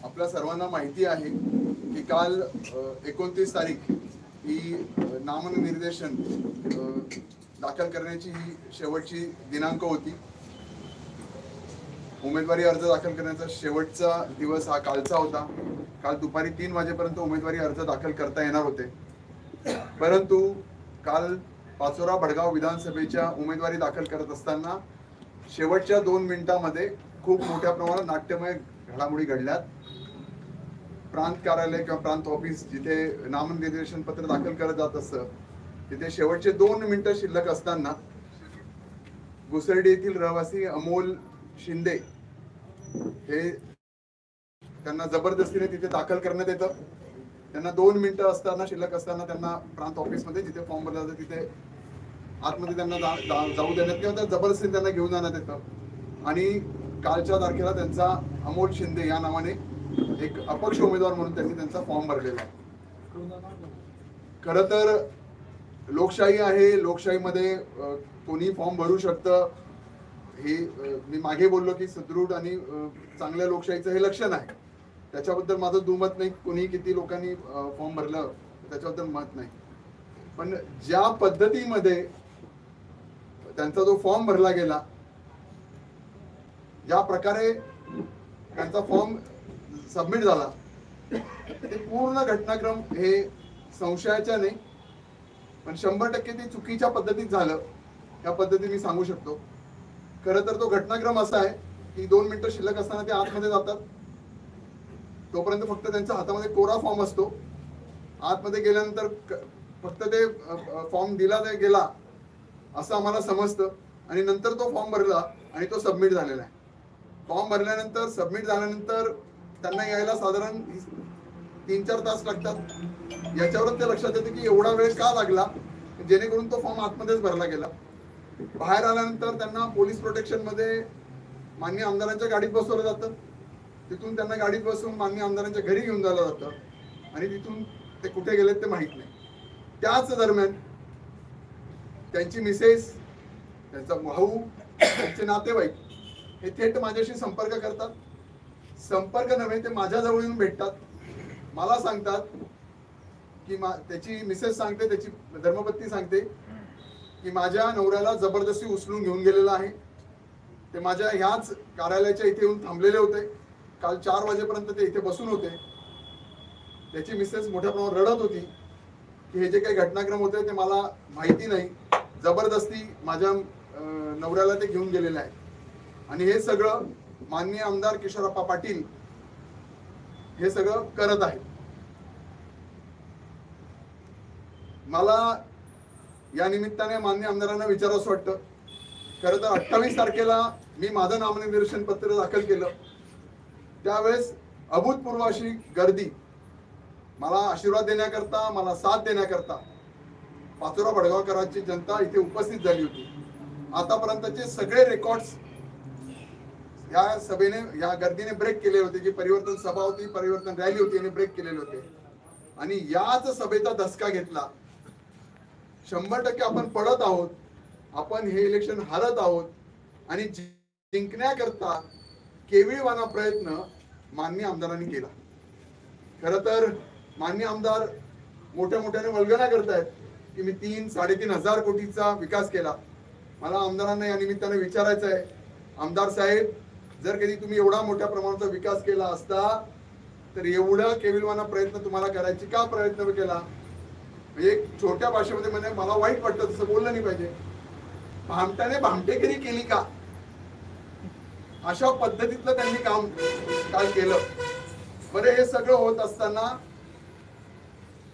आपल्या सर्वांना माहिती आहे की काल 29 तारीख ही नामनिर्देशन दाखल करण्याची ही शेवटची दिनांक होती. उमेदवारी अर्ज दाखल करण्याचा शेवटचा दिवस हा कालचा होता. काल दुपारी 3 वाजेपर्यंत उमेदवारी अर्ज दाखल करता येणार होते, परंतु काल पाचोरा भडगाव विधानसभेच्या उमेदवारी दाखल करत असताना शेवटच्या 2 मिनिटांमध्ये खूप मोठ्या प्रमाणात नाट्यमय घडामोडी घडल्यात. प्रांत कार्यालय किंवा प्रांत ऑफिस जिथे नामनिर्देशन पत्र दाखल करत जात असतं तिथे शेवटचे 2 मिनिटं शिल्लक असताना घुसर्डी येथील रहिवासी अमोल शिंदे हे त्यांना जबरदस्तीने तिथे दाखल करण्यात येतं. त्यांना 2 मिनिटं असताना शिल्लक असताना त्यांना प्रांत ऑफिसमध्ये जिथे फॉर्म भरला जातो तिथे आतमध्ये त्यांना जाऊ देण्यात किंवा त्या जबरदस्तीने त्यांना घेऊन जाण्यात येतं आणि कालच्या तारखेला त्यांचा अमोल शिंदे या नावाने एक अपक्ष उमेदवार म्हणून त्यांनी त्यांचा फॉर्म भरलेला आहे. खरं तर लोकशाही आहे, लोकशाहीमध्ये कोणी फॉर्म भरू शकतं. हे मी मागे बोललो की सुदृढ आणि चांगल्या लोकशाहीचं हे लक्षण आहे. त्याच्याबद्दल माझं दुमत नाही, कोणी किती लोकांनी फॉर्म भरलं त्याच्याबद्दल मत नाही. पण ज्या पद्धतीमध्ये त्यांचा जो फॉर्म भरला गेला, ज्या प्रकारे त्यांचा फॉर्म सबमिट झाला, ते पूर्ण घटनाक्रम हे संशयाच्या नाही पण 100% ते चुकीच्या पद्धतीत झालं या पद्धतीने मी सांगू शकतो. खरं तर तो घटनाक्रम असा आहे की 2 मिनिटं शिल्लक असताना ते आतमध्ये जातात. तोपर्यंत फक्त त्यांच्या हातामध्ये कोरा फॉर्म असतो. आतमध्ये गेल्यानंतर फक्त ते फॉर्म दिला ते गेला असं आम्हाला समजतं आणि नंतर तो फॉर्म भरला आणि तो सबमिट झालेला आहे. फॉर्म भरल्यानंतर सबमिट झाल्यानंतर त्यांना यायला साधारण 3-4 तास लागतात. याच्यावरच ते लक्षात येतं की एवढा वेळ का लागला, जेणेकरून तो फॉर्म आतमध्येच भरला गेला. बाहेर आल्यानंतर त्यांना पोलीस प्रोटेक्शन मध्ये माननीय आमदारांच्या गाडीत बसवलं जातं. तिथून त्यांना गाडीत बसवून माननीय आमदारांच्या घरी घेऊन जायला जातं आणि तिथून ते कुठे गेलेत ते माहित नाही. त्याच दरम्यान त्यांची मिसेस, त्यांचा भाऊ, त्यांचे नातेवाईक हे थेट माझ्याशी संपर्क करतात. संपर्क नव्हे, ते माझ्याजवळ येऊन भेटतात. मला सांगतात की त्याची मिसेस सांगते, त्याची धर्मपत्नी सांगते की माझ्या नवऱ्याला जबरदस्ती उचलून घेऊन गेलेला आहे. ते माझ्या ह्याच कार्यालयाच्या इथे येऊन थांबलेले होते. काल 4 वाजेपर्यंत ते इथे बसून होते. त्याची मिसेस मोठ्या प्रमाणात रडत होती की हे जे काही घटनाक्रम होते ते मला माहिती नाही, जबरदस्ती माझ्या नवऱ्याला ते घेऊन गेलेले आहे. आणि हे सगळं माननीय आमदार किशोरप्पा पाटील हे सगळं करत आहेत. मला या निमित्ताने माननीय आमदारांना विचारावंसं वाटतं. खरं तर 28 तारखेला मी माझं नामनिर्देशन पत्र दाखल केलं. त्यावेळेस अभूतपूर्व अशी गर्दी, मला आशीर्वाद देण्याकरता, मला साथ देण्याकरता पाचोरा भडगावकरांची जनता इथे उपस्थित झाली होती. आतापर्यंतचे सगळे रेकॉर्ड्स या सभेने, या गर्दीने ब्रेक केले होते. जी परिवर्तन सभा होती, परिवर्तन रॅली होती, यांनी ब्रेक केलेले होते. आणि याच सभेचा धसका घेतला. 100% आपण पडत आहोत, आपण हे इलेक्शन हारत आहोत आणि जिंकण्याकरता केविलवाणा प्रयत्न माननीय आमदारांनी केला. खरं तर माननीय आमदार मोठ्या मोठ्याने वल्गना करतायत की मी 3-3.5 हजार कोटीचा विकास केला. मला आमदारांना या निमित्ताने विचारायचं आहे, आमदार साहेब, जर कधी तुम्ही एवढा मोठ्या प्रमाणाचा विकास केला असता तर एवढा केविलवाणा प्रयत्न तुम्हाला करायची का प्रयत्न केला? म्हणजे छोट्या भाषेमध्ये म्हणे मला वाईट वाटतं, तसं बोललं नाही पाहिजे. भामट्याने भामटेगिरी केली का, अशा पद्धतीतलं त्यांनी काम काल केलं. बरे, हे सगळं होत असताना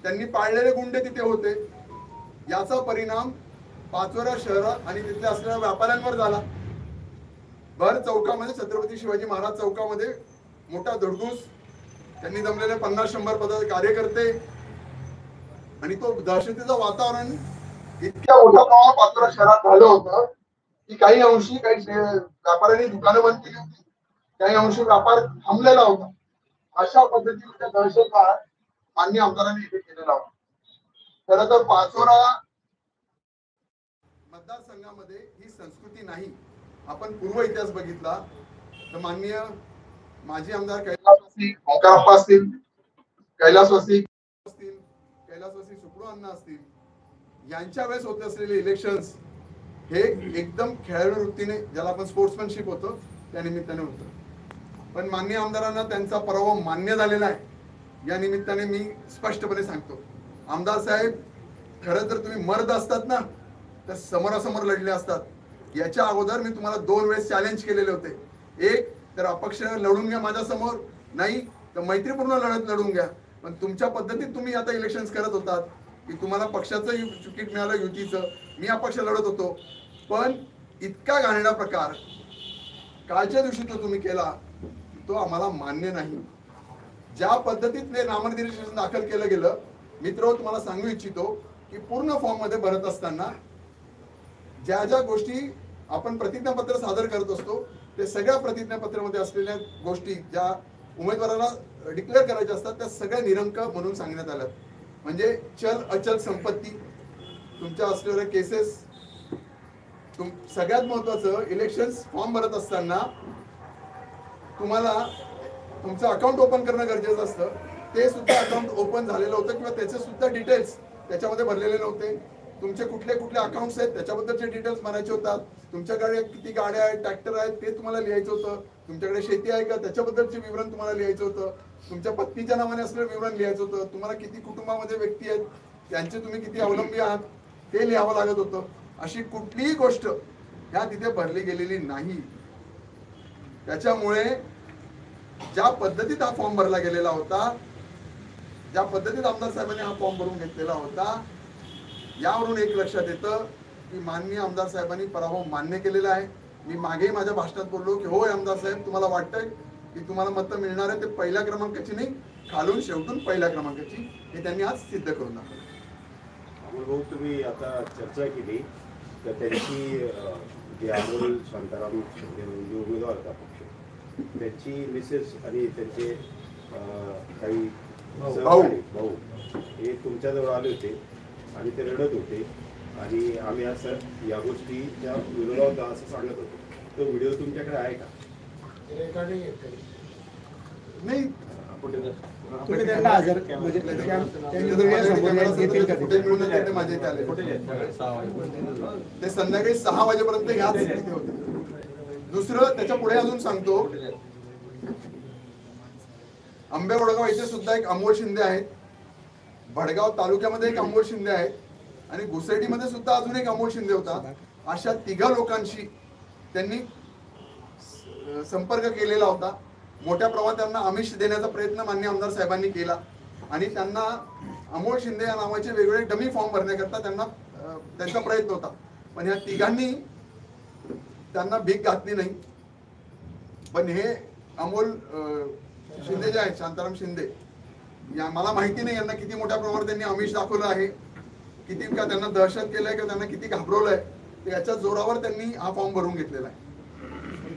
त्यांनी पाळलेले गुंडे तिथे होते. याचा परिणाम पाचोरा शहरात आणि तिथे असलेल्या व्यापाऱ्यांवर झाला. भर चौकामध्ये, छत्रपती शिवाजी महाराज चौकामध्ये मोठा धडधूस, त्यांनी जमलेले 50-100 पदाचे कार्यकर्ते आणि तो दहशतीचं वातावरण इतक्या मोठ्या प्रमाणात पाचोरा शहरात झालं होतं की काही अंशी काही व्यापाऱ्यांनी दुकानं बंद केली होती, काही अंशी व्यापार थांबलेला होता. अशा पद्धतीने दहशतवाद माननीय आमदारांनी इथे केलेला होता. खरं तर पाचोरा मतदारसंघामध्ये ही संस्कृती नाही. आपण पूर्व इतिहास बघितला तर माननीय माजी आमदार कैलासवासी ओंकारप्पा असतील, कैलासवासी सुप्रो अण्णा असतील, यांच्या वेळेस होत असलेले इलेक्शन्स हे एकदम खेळाडू वृत्तीने, ज्याला आपण स्पोर्ट्समॅनशिप होतं त्या निमित्ताने होतं. पण मान्य आमदारांना त्यांचा पराभव मान्य झालेला आहे. या निमित्ताने मी स्पष्टपणे सांगतो, आमदार साहेब, खरं तर तुम्ही मर्द असतात ना तर समोरासमोर लढले असतात. याच्या अगोदर मी तुम्हाला 2 वेळेस चॅलेंज केलेले होते. एक तर अपक्ष लढून घ्या माझ्या समोर, नाही तर मैत्रीपूर्ण लढत लढून घ्या. पण तुमच्या पद्धतीत तुम्ही आता इलेक्शन्स करत होतात की तुम्हाला पक्षाचं तिकीट मिळालं युतीचं, मी अपक्ष लढत होतो. पण इतका घाणेरडा प्रकार कालच्या दिवशी तो तुम्ही केला तो आम्हाला मान्य नाही. ज्या पद्धतीने नामनिर्देशन दाखल केलं गेलं, मित्र तुम्हाला सांगू इच्छितो की पूर्ण फॉर्म मध्ये भरत असताना ज्या ज्या गोष्टी आपण प्रतिज्ञापत्र सादर करत असतो ते सगळ्या प्रतिज्ञापत्रामध्ये असलेल्या गोष्टी ज्या उमेदवाराला डिक्लेअर करायच्या असतात त्या सगळ्या निरंक म्हणून सांगण्यात आल्या. म्हणजे चल अचल संपत्ती, तुमच्या असलेल्या केसेस, सगळ्यात महत्वाचं इलेक्शन फॉर्म भरत असताना तुम्हाला तुमचं अकाउंट ओपन करणं गरजेचं असतं. ते सुद्धा अकाउंट ओपन झालेलं होतं किंवा त्याचे सुद्धा डिटेल्स त्याच्यामध्ये भरलेले नव्हते. तुमचे कुठले कुठले अकाउंट्स आहेत त्याच्याबद्दलचे डिटेल्स भरायचे होतात. तुमच्याकडे किती गाड्या आहेत, ट्रॅक्टर आहेत ते तुम्हाला लिहायचं होतं. तुमच्याकडे शेती आहे का त्याच्याबद्दलचे विवरण तुम्हाला लिहायचं होतं. तुमच्या पत्नीच्या नावाने असलेलं विवरण लिहायचं होतं. तुम्हाला किती कुटुंबामध्ये व्यक्ती आहेत, त्यांचे तुम्ही किती अवलंबी आहात ते लिहावं लागत होतं. अशी कुठलीही गोष्ट ह्या तिथे भरली गेलेली नाही. त्याच्यामुळे ज्या पद्धतीत हा फॉर्म भरला गेलेला होता, ज्या पद्धतीत आमदार साहेबांनी हा फॉर्म भरून घेतलेला होता, यावरून एक लक्षात येतं की माननीय आमदार साहेबांनी पराभव मान्य केलेला आहे. मी मागेही माझ्या भाषणात बोललो की होय आमदार साहेब, तुम्हाला वाटतंय की तुम्हाला मतं मिळणार आहे ते पहिल्या क्रमांकाची नाही, खालून शेवटून पहिल्या क्रमांकाची, हे त्यांनी आज सिद्ध करून दाखवलं. भाऊ, तुम्ही आता चर्चा केली तर त्यांची जे अमोल शांताराम शिंदे जे उमेदवार होता पक्ष, त्यांची मिसेस आणि त्यांचे काही भाऊ हे तुमच्याजवळ आले होते आणि ते रडत होते आणि आम्ही असं या गोष्टीच्या विरोधात असं सांगत होतो. तो व्हिडिओ तुमच्याकडे आहे का? नाही, तुम्ही त्यांना हजर म्हणजे माझे इथे आले ते संध्याकाळी 6 वाजेपर्यंत ह्याच तिथे होते. दुसरं त्याच्या पुढे अजून सांगतो, आंबेवडगाव इथे सुद्धा एक अमोल शिंदे आहेत, भडगाव तालुक्यामध्ये एक अमोल शिंदे आहेत आणि घुसर्डीमध्ये सुद्धा अजून एक अमोल शिंदे होता. अशा 3 लोकांशी त्यांनी संपर्क केलेला होता. मोठ्या प्रमाणात त्यांना आमिष देण्याचा प्रयत्न माननीय आमदार साहेबांनी केला आणि त्यांना अमोल शिंदे या नावाचे वेगवेगळे डमी फॉर्म भरण्याकरता त्यांचा प्रयत्न होता. पण या 3 त्यांना भीक घातली नाही. पण हे अमोल शिंदे जे आहेत, शांताराम शिंदे, या मला माहिती नाही यांना किती मोठ्या प्रमाणात त्यांनी आमिष दाखवलं आहे, किती का त्यांना दहशत केलंय का त्यांना किती घाबरवलंय, याच्या जोरावर त्यांनी हा फॉर्म भरून घेतलेला आहे.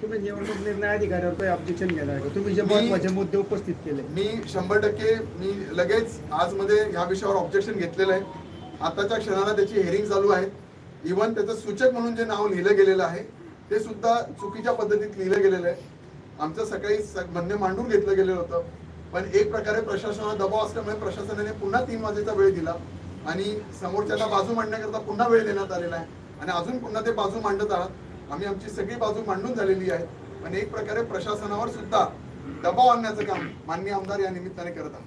तुम्ही निवडणूक निर्णय अधिकाऱ्यावर काही ऑब्जेक्शन केलं आहे का? तुम्ही जे महत्त्वाचे मुद्दे उपस्थित केले, मी 100% मी लगेच आज मध्ये ह्या विषयावर ऑब्जेक्शन घेतलेलं आहे. आताच्या क्षणाला त्याची हेअरिंग चालू आहे. इव्हन त्याचं सूचक म्हणून जे नाव लिहिलं गेलेलं आहे ते सुद्धा चुकीच्या पद्धतीत लिहिलं गेलेलं आहे. आमचं सकाळी म्हणणे मांडून घेतलं गेलेलं होतं, पण एक प्रकारे प्रशासनाला दबाव असल्यामुळे प्रशासनाने पुन्हा 3 वाजेचा वेळ दिला आणि समोरच्याला बाजू मांडण्याकरता पुन्हा वेळ देण्यात आलेला आहे आणि अजून पुन्हा ते बाजू मांडत आहात. आम्ही आमची सगळी बाजू मांडून झालेली आहे, पण एक प्रकारे प्रशासनावर सुद्धा दबाव आणण्याचं काम माननीय आमदार या निमित्ताने करत आहात.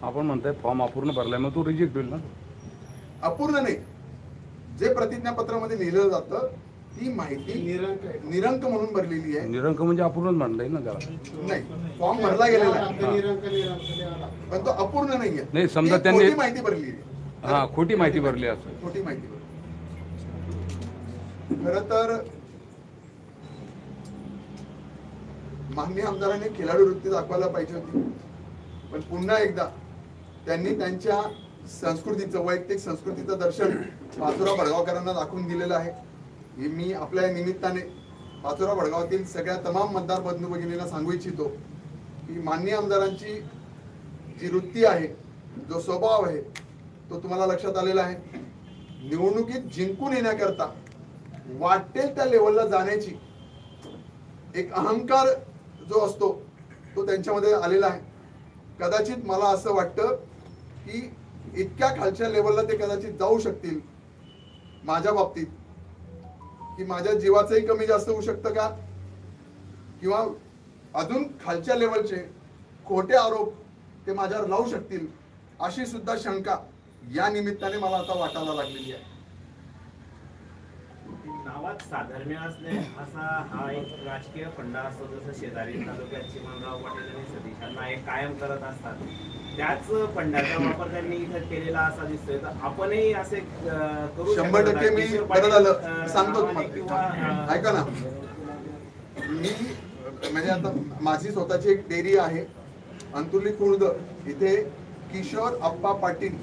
आपण म्हणताय फॉर्म अपूर्ण भरलाय, मग तो रिजेक्ट होईल ना? अपूर्ण नाही, जे प्रतिज्ञापत्रामध्ये लिहिलं जातं ती माहिती निरंक म्हणून भरलेली आहे. निरंक म्हणजे अपूर्णच म्हणलंय ना त्याला? नाही, फॉर्म भरला गेलेला आहे पण तो अपूर्ण नाहीये. नाही, समजा त्यांनी खोटी माहिती भरली आहे. खोटी माहिती भरली असं. खोटी माहिती भरली. खर तर माननीय आमदारांनी खिलाडू वृत्ती दाखवायला पाहिजे होती, पण पुन्हा एकदा त्यांनी त्यांच्या संस्कृतीचं, वैयक्तिक संस्कृतीचं दर्शन पाचोरा भडगावकरांना दाखवून दिलेलं आहे. हे मी आपल्या निमित्ताने पाचोरा भडगावातील सगळ्या तमाम मतदार बंधू भगिनींना सांगू इच्छितो की माननीय आमदारांची जी वृत्ती आहे, जो स्वभाव आहे, तो तुम्हाला लक्षात आलेला आहे. निवडणुकीत जिंकून येण्याकरता वाटेल त्या लेवलला जाण्याची एक अहंकार जो असतो तो त्यांच्यामध्ये आलेला आहे. कदाचित मला असं वाटतं की इतक्या खालच्या लेवलला ते कदाचित जाऊ शकतील माझ्या बाबतीत, की माझ्या जीवाचंही कमी जास्त होऊ शकतं का, किंवा अजून खालच्या लेवलचे खोटे आरोप ते माझ्यावर लावू शकतील, अशी सुद्धा शंका या निमित्ताने मला आता वाटायला लागलेली आहे. नावात साधर्म्य असणे असा हा एक राजकीय फंडा असतो, जसं शेजारी तालुक्यात चिमणराव पाटील आणि सतीश नाईक कायम करत असतात. त्याच फंडाचा वापर त्यांनी इथं केलेला असा दिसतोय. तर आपणही असे करू 100% मी किशोर बरं पाटील, झालं सांगतो नावाने किंवा तुम्हाला. ऐका ना, मी म्हणजे आता माझी स्वतःची एक डेअरी आहे अंतुली खुर्द इथे. किशोर अप्पा पाटील,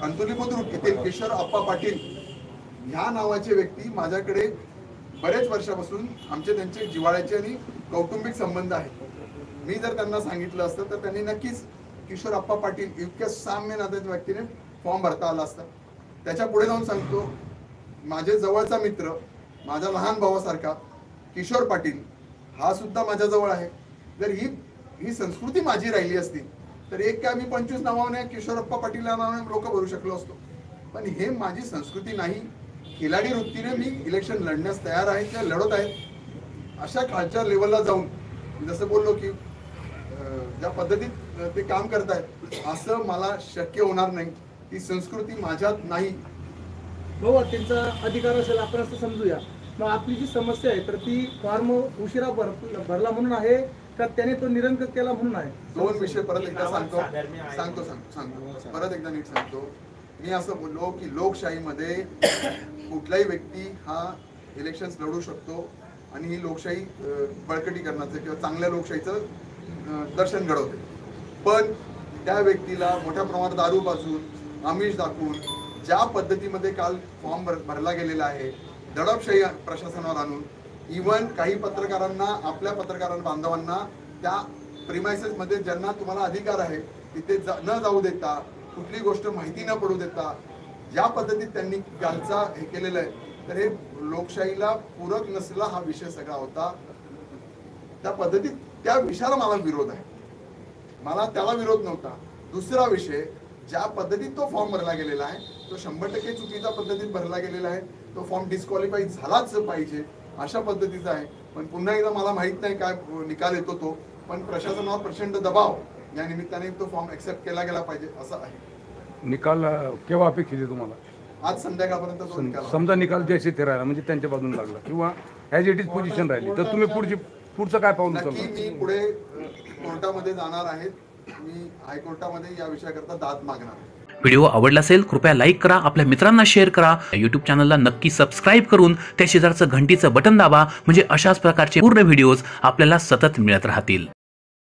अंतुली बुद्रुक इथे किशोर अप्पा पाटील ह्या नावाचे व्यक्ती माझ्याकडे बरेच वर्षापासून आमचे त्यांचे जिव्हाळ्याचे आणि कौटुंबिक संबंध आहेत. मी जर त्यांना सांगितलं असतं तर त्यांनी नक्कीच किशोर अप्पा पाटील इतक्या साम्य नात्याच्या व्यक्तीने फॉर्म भरता आला असता. त्याच्या पुढे जाऊन सांगतो, माझे जवळचा मित्र, माझ्या लहान भावासारखा किशोर पाटील हा सुद्धा माझ्या जवळ आहे. जर ही संस्कृती माझी राहिली असती तर एक काय मी 25 नावाने किशोरप्पा पाटील या नावाने लोक भरू शकलो असतो. पण हे माझी संस्कृती नाही. खिलाडी वृत्तीने मी इलेक्शन लढण्यास तयार आहे, किंवा लढत आहे. अशा खालच्या लेवलला जाऊन जसं बोललो की ज्या पद्धतीत ते काम करतायत असं मला शक्य होणार नाही. ती संस्कृती माझ्यात नाही. भाऊ त्यांचा अधिकार असेल आपण असं समजूया. मग आपली जी समस्या आहे तर ती फॉर्म उशिरा भरला म्हणून आहे का त्याने तो निरंक केला म्हणून आहे? दोन विषय परत एकदा सांगतो परत एकदा नीट सांगतो. मी असं बोललो की लोकशाहीमध्ये कुठलाही व्यक्ती हा इलेक्शन्स लढू शकतो आणि ही लोकशाही बळकटीकरणाचं किंवा चांगल्या लोकशाहीचं दर्शन घडवते. पण त्या व्यक्तीला मोठ्या प्रमाणात दारू पाजून, आमिष दाखवून, ज्या पद्धतीमध्ये काल फॉर्म भरला गेलेला आहे, दडपशाही प्रशासनावर आणून, इव्हन काही पत्रकारांना, आपल्या पत्रकार बांधवांना त्या प्रिमायसेस मध्ये ज्यांना तुम्हाला अधिकार आहे तिथे न जाऊ देता, कुठली गोष्ट माहिती न पडू देता, ज्या पद्धतीत त्यांनी कालचा हे केलेलं आहे, तर हे लोकशाहीला पूरक नसलेला हा विषय सगळा होता. त्या पद्धतीत त्या विषयाला मला विरोध आहे. मला त्याला विरोध नव्हता. दुसरा विषय, ज्या पद्धतीत तो फॉर्म भरला गेलेला आहे तो 100% चुकीच्या पद्धतीत भरला गेलेला आहे. तो फॉर्म डिस्क्वालिफाय झालाच पाहिजे अशा पद्धतीचा आहे. पण पुन्हा एकदा मला माहित नाही काय निकाल येतो तो, पण प्रशासनावर प्रचंड दबाव या निमित्ताने तो फॉर्म एक्सेप्ट केला गेला पाहिजे असं आहे. निकाल केव्हा अपेक्षित आहे तुम्हाला? आज संध्याकाळपर्यंत तो निकाल. समजा निकाल जैसे ते राहिला म्हणजे त्यांच्या बाजूने लागला किंवा ॲज इट इज पोझिशन राहिली तर तुम्ही पुढचं काय पाऊल नक्की उचलणार? मी पुढे कोर्टामध्ये जाणार आहे. मी हायकोर्टामध्ये या विषयाकरता दाद मागणार. व्हिडिओ आवडला असेल कृपया लाईक करा, आपल्या मित्रांना शेअर करा, यूट्यूब चॅनलला नक्की सबस्क्राईब करून त्या शेजारचं घंटीचं बटन दाबा, म्हणजे अशाच प्रकारचे पूर्ण व्हिडिओज आपल्याला सतत मिळत राहतील.